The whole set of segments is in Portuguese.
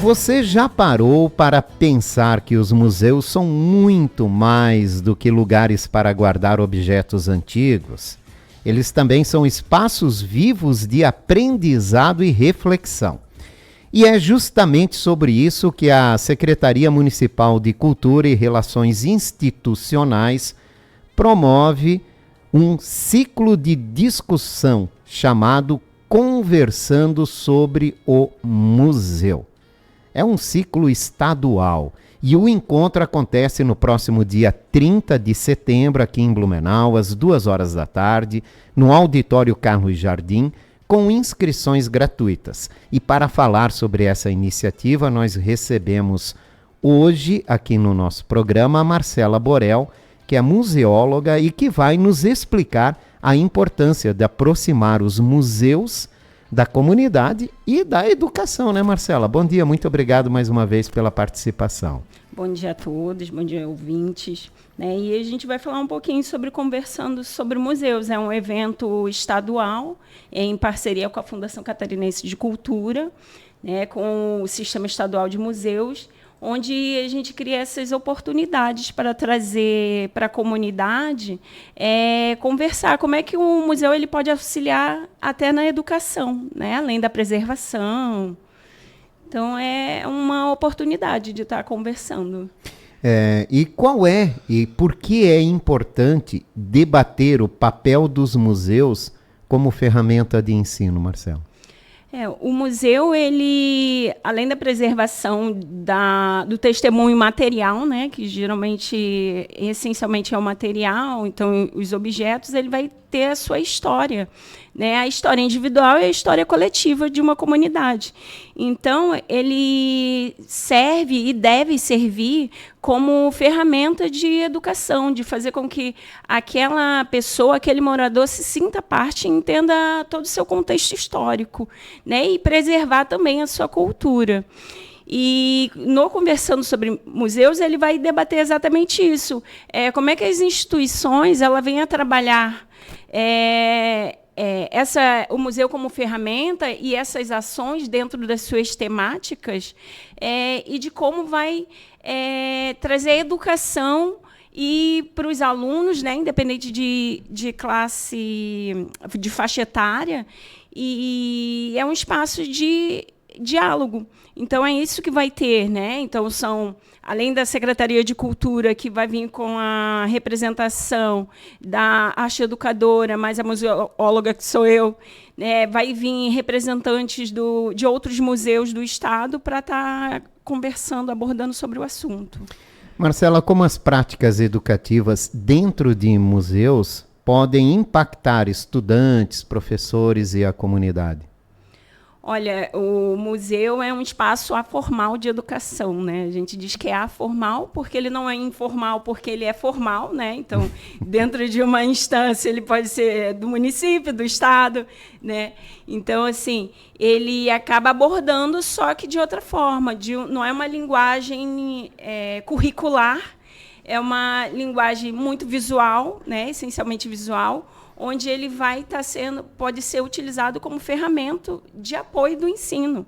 Você já parou para pensar que os museus são muito mais do que lugares para guardar objetos antigos? Eles também são espaços vivos de aprendizado e reflexão. E é justamente sobre isso que a Secretaria Municipal de Cultura e Relações Institucionais promove um ciclo de discussão chamado Conversando sobre o Museu. É um ciclo estadual e o encontro acontece no próximo dia 30 de setembro aqui em Blumenau, às 2 horas da tarde, no Auditório Carlos Jardim, com inscrições gratuitas. E para falar sobre essa iniciativa, nós recebemos hoje aqui no nosso programa a Marcela Borel, que é museóloga e que vai nos explicar a importância de aproximar os museus da comunidade e da educação, né, Marcela? Bom dia, muito obrigado mais uma vez pela participação. Bom dia a todos, bom dia ouvintes. E a gente vai falar um pouquinho sobre Conversando sobre Museus. É um evento estadual em parceria com a Fundação Catarinense de Cultura, com o Sistema Estadual de Museus, onde a gente cria essas oportunidades para trazer para a comunidade, conversar como é que o museu ele pode auxiliar até na educação, além da preservação. Então, é uma oportunidade de estar conversando. E qual é e por que é importante debater o papel dos museus como ferramenta de ensino, Marcelo? O museu, ele, além da preservação do testemunho material, que geralmente, essencialmente é o material, então os objetos, ele vai ter a sua história. A história individual e a história coletiva de uma comunidade. Então, ele serve e deve servir como ferramenta de educação, de fazer com que aquela pessoa, aquele morador se sinta parte e entenda todo o seu contexto histórico, e preservar também a sua cultura. E no Conversando sobre Museus, ele vai debater exatamente isso. Como é que as instituições ela vêm a trabalhar o museu como ferramenta e essas ações dentro das suas temáticas, e de como vai trazer educação e para os alunos, independente de classe, de faixa etária, e é um espaço de diálogo. Então, é isso que vai ter. Então, além da Secretaria de Cultura, que vai vir com a representação da arte educadora, mais a museóloga, que sou eu, vai vir representantes de outros museus do Estado para estar conversando, abordando sobre o assunto. Marcela, como as práticas educativas dentro de museus podem impactar estudantes, professores e a comunidade? Olha, o museu é um espaço aformal de educação, A gente diz que é aformal porque ele não é informal, porque ele é formal, Então, dentro de uma instância, ele pode ser do município, do estado, Então, assim, ele acaba abordando, só que de outra forma. Não é uma linguagem curricular, é uma linguagem muito visual, essencialmente visual, onde ele pode ser utilizado como ferramenta de apoio do ensino.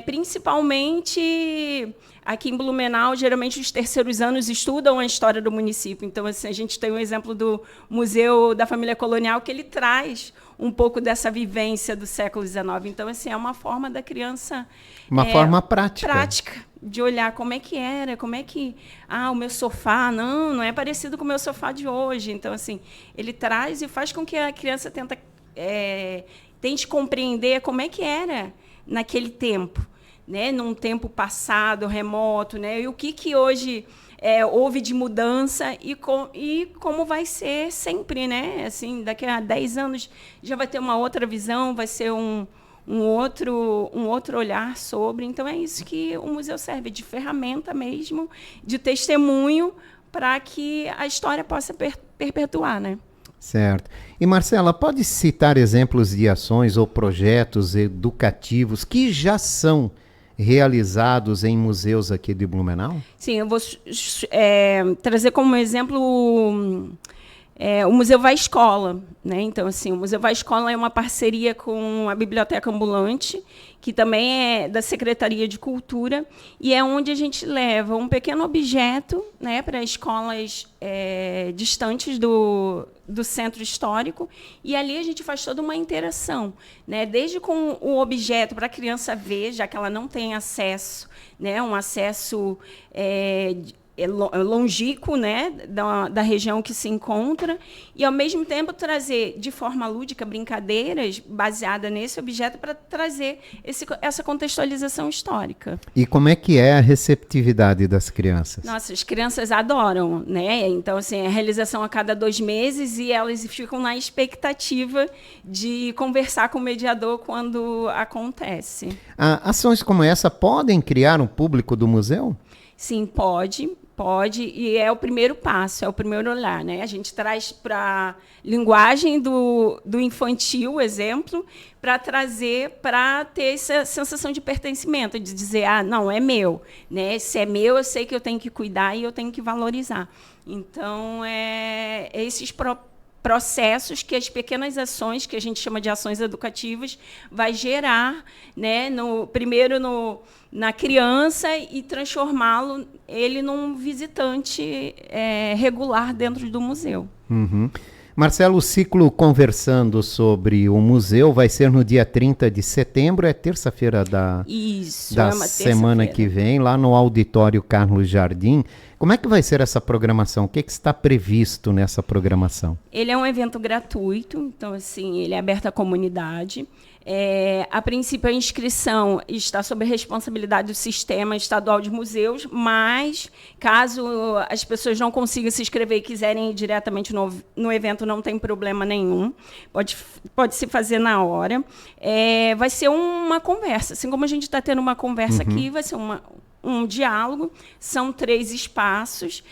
Principalmente aqui em Blumenau, geralmente os terceiros anos estudam a história do município. Então, assim, a gente tem um exemplo do Museu da Família Colonial, que ele traz um pouco dessa vivência do século XIX. Então, assim, é uma forma da criança... Uma forma prática. Prática, de olhar como é que era, como é que... o meu sofá, não é parecido com o meu sofá de hoje. Então, assim, ele traz e faz com que a criança tente compreender como é que era naquele tempo, num tempo passado, remoto, e o que hoje houve de mudança e como vai ser sempre, Assim, daqui a 10 anos já vai ter uma outra visão, vai ser um outro olhar sobre. Então, é isso que o museu serve, de ferramenta mesmo, de testemunho, para que a história possa perpetuar, Certo. E, Marcela, pode citar exemplos de ações ou projetos educativos que já são realizados em museus aqui de Blumenau? Sim, eu vou trazer como exemplo o Museu Vai Escola, né? Então, assim, o Museu Vai Escola é uma parceria com a Biblioteca Ambulante, que também é da Secretaria de Cultura, e é onde a gente leva um pequeno objeto, né, para escolas distantes do centro histórico, e ali a gente faz toda uma interação, né, desde com o objeto para a criança ver, já que ela não tem acesso, né, um acesso longínquo, né, da região que se encontra, e, ao mesmo tempo, trazer, de forma lúdica, brincadeiras baseadas nesse objeto para trazer essa contextualização histórica. E como é que é a receptividade das crianças? Nossa, as crianças adoram, né? Então, assim, a realização a cada 2 meses e elas ficam na expectativa de conversar com o mediador quando acontece. Ações como essa podem criar um público do museu? Sim, pode, e é o primeiro passo, é o primeiro olhar, né? A gente traz para a linguagem do infantil, exemplo, para ter essa sensação de pertencimento, de dizer, não, é meu, né? Se é meu, eu sei que eu tenho que cuidar e eu tenho que valorizar. Então, esses processos que as pequenas ações, que a gente chama de ações educativas, vai gerar, né, primeiro na criança e transformá-lo ele num visitante regular dentro do museu. Uhum. Marcelo, o ciclo Conversando sobre o museu vai ser no dia 30 de setembro, é terça-feira da semana que vem, lá no Auditório Carlos Jardim. Como é que vai ser essa programação? O que está previsto nessa programação? Ele é um evento gratuito, então, assim, ele é aberto à comunidade. A princípio, a inscrição está sob a responsabilidade do Sistema Estadual de Museus, mas, caso as pessoas não consigam se inscrever e quiserem ir diretamente no evento, não tem problema nenhum. Pode se fazer na hora. Vai ser uma conversa. Assim como a gente está tendo uma conversa aqui, vai ser um diálogo, são 3 espaços.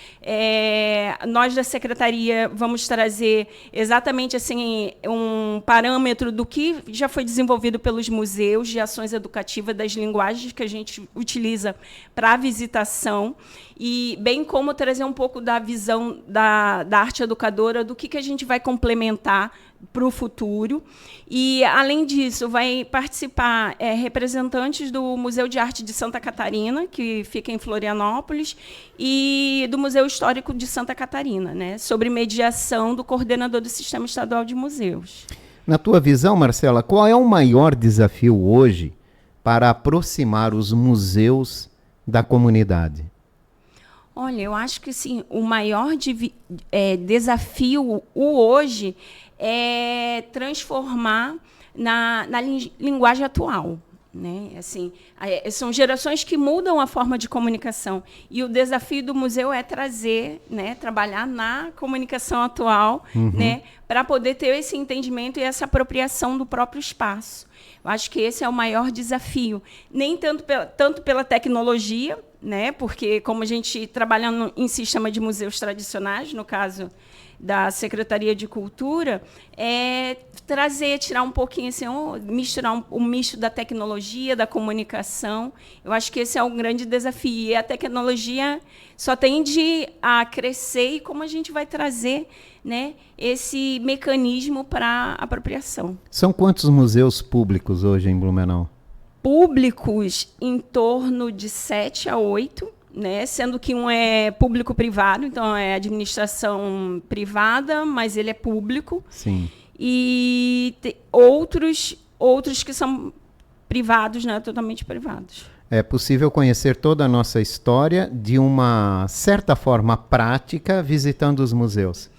Nós da Secretaria vamos trazer exatamente assim, um parâmetro do que já foi desenvolvido pelos museus, de ações educativas, das linguagens que a gente utiliza para a visitação, e bem como trazer um pouco da visão da arte educadora, do que a gente vai complementar para o futuro. E, além disso, vai participar representantes do Museu de Arte de Santa Catarina, que fica em Florianópolis, e do Museu Histórico de Santa Catarina, né, sobre mediação do coordenador do Sistema Estadual de Museus. Na tua visão, Marcela, qual é o maior desafio hoje para aproximar os museus da comunidade? Olha, eu acho que sim, o maior desafio hoje é transformar na linguagem atual, né? Assim, são gerações que mudam a forma de comunicação, e o desafio do museu é trazer, né, trabalhar na comunicação atual, né, para poder ter esse entendimento e essa apropriação do próprio espaço. Eu acho que esse é o maior desafio, nem tanto pela tecnologia, né, porque, como a gente trabalhando em sistema de museus tradicionais, no caso da Secretaria de Cultura, tirar um pouquinho, assim, misturar um misto da tecnologia, da comunicação. Eu acho que esse é um grande desafio. E a tecnologia só tende a crescer, e como a gente vai trazer, né, esse mecanismo para apropriação. São quantos museus públicos hoje em Blumenau? Públicos em torno de 7 a 8, né, sendo que um é público-privado, então é administração privada, mas ele é público. Sim. E outros que são privados, né, totalmente privados. É possível conhecer toda a nossa história de uma certa forma prática visitando os museus.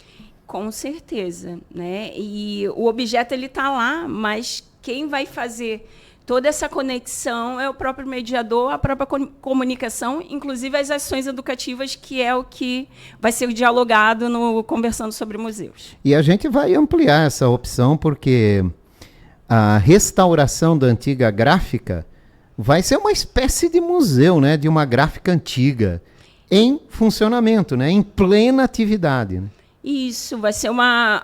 Com certeza, né? E o objeto ele está lá, mas quem vai fazer toda essa conexão é o próprio mediador, a própria comunicação, inclusive as ações educativas, que é o que vai ser dialogado no Conversando sobre Museus. E a gente vai ampliar essa opção, porque a restauração da antiga gráfica vai ser uma espécie de museu, né, de uma gráfica antiga, em funcionamento, né, em plena atividade, né? Isso, vai ser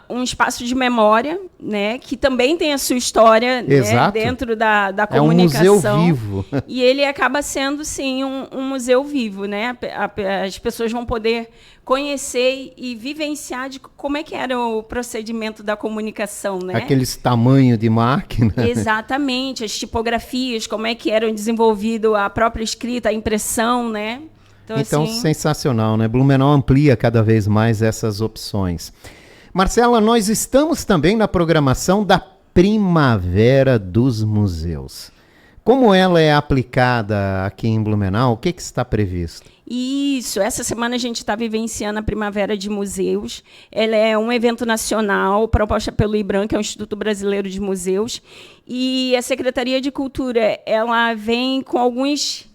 um espaço de memória, né, que também tem a sua história, né, dentro da comunicação. É um museu vivo. E ele acaba sendo, sim, um museu vivo, né? As pessoas vão poder conhecer e vivenciar de como é que era o procedimento da comunicação, né? Aqueles tamanho de máquina. Exatamente, as tipografias, como é que eram desenvolvido a própria escrita, a impressão, né? Então, assim, sensacional, né? Blumenau amplia cada vez mais essas opções. Marcela, nós estamos também na programação da Primavera dos Museus. Como ela é aplicada aqui em Blumenau, o que está previsto? Isso, essa semana a gente está vivenciando a Primavera de Museus. Ela é um evento nacional proposta pelo IBRAM, que é o Instituto Brasileiro de Museus. E a Secretaria de Cultura, ela vem com algumas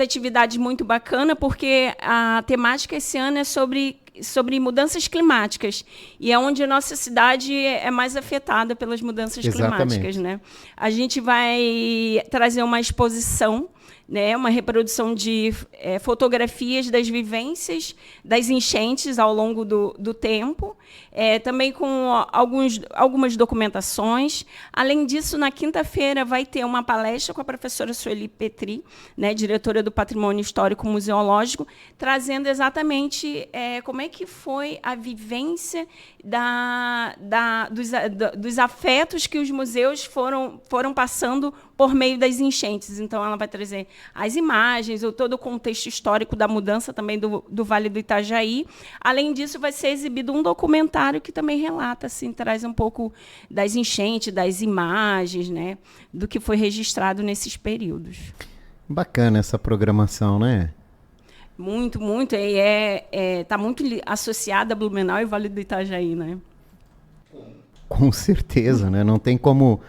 atividades muito bacanas, porque a temática esse ano é sobre mudanças climáticas, e é onde a nossa cidade é mais afetada pelas mudanças climáticas, né? A gente vai trazer uma exposição, né, uma reprodução de fotografias das vivências das enchentes ao longo do tempo, também com algumas documentações. Além disso, na quinta-feira vai ter uma palestra com a professora Sueli Petri, né, diretora do Patrimônio Histórico Museológico, trazendo exatamente como é que foi a vivência dos afetos que os museus foram passando por meio das enchentes. Então, ela vai trazer as imagens, todo o contexto histórico da mudança também do Vale do Itajaí. Além disso, vai ser exibido um documentário que também relata, assim, traz um pouco das enchentes, das imagens, né, do que foi registrado nesses períodos. Bacana essa programação, né? Muito, muito. Está muito associada a Blumenau e Vale do Itajaí, né? Com certeza, né? Não tem como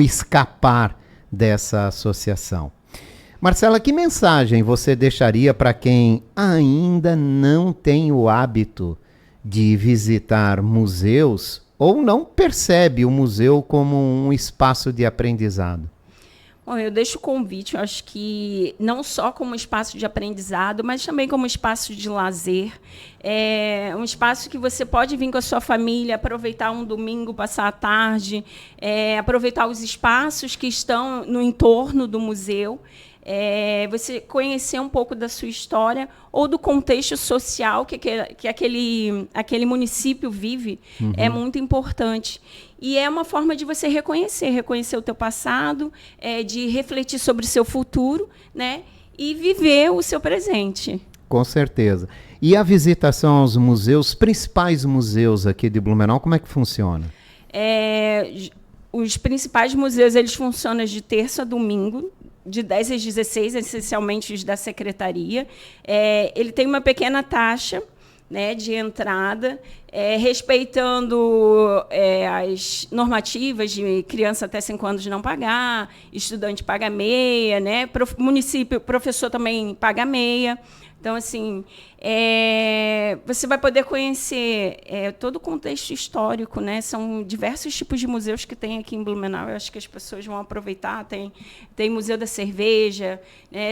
escapar dessa associação. Marcela, que mensagem você deixaria para quem ainda não tem o hábito de visitar museus ou não percebe o museu como um espaço de aprendizado? Bom, eu deixo o convite, eu acho que não só como espaço de aprendizado, mas também como espaço de lazer. É um espaço que você pode vir com a sua família, aproveitar um domingo, passar a tarde, aproveitar os espaços que estão no entorno do museu. Você conhecer um pouco da sua história ou do contexto social que aquele município vive, é muito importante. E é uma forma de você reconhecer o teu passado, de refletir sobre o seu futuro, né, e viver o seu presente. Com certeza. E a visitação aos museus, principais museus aqui de Blumenau, como é que funciona? Os principais museus, eles funcionam de terça a domingo, de 10 às 16, essencialmente os da secretaria. Ele tem uma pequena taxa, né, de entrada, respeitando as normativas de criança até 5 anos não pagar, estudante paga meia, né, município, professor também paga meia. Então, assim, você vai poder conhecer todo o contexto histórico, né? São diversos tipos de museus que tem aqui em Blumenau. Eu acho que as pessoas vão aproveitar. Tem Museu da Cerveja,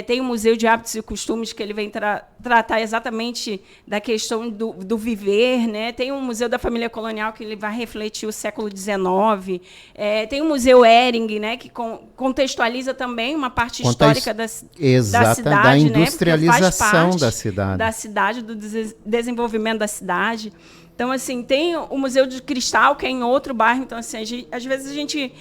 tem o Museu de Hábitos e Costumes, que ele vem tratar exatamente da questão do viver, né? Tem o Museu da Família Colonial, que ele vai refletir o século XIX. Tem o Museu Hering, né? Que contextualiza também uma parte histórica da cidade, da industrialização, né? da cidade, do desenvolvimento da cidade. Então, assim, tem o Museu de Cristal, que é em outro bairro. Então, assim, às vezes a gente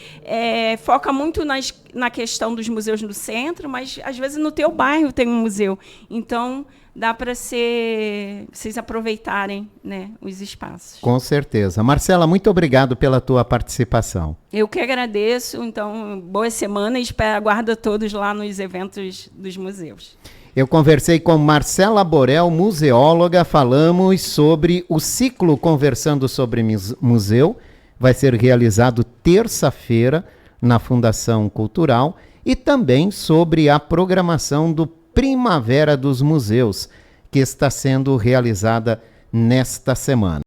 foca muito na questão dos museus no centro, mas, às vezes, no teu bairro tem um museu. Então, dá para vocês aproveitarem, né, os espaços. Com certeza. Marcela, muito obrigado pela tua participação. Eu que agradeço. Então, boa semana e aguardo a todos lá nos eventos dos museus. Eu conversei com Marcela Borel, museóloga, falamos sobre o ciclo Conversando sobre Museu, vai ser realizado terça-feira na Fundação Cultural, e também sobre a programação do Primavera dos Museus, que está sendo realizada nesta semana.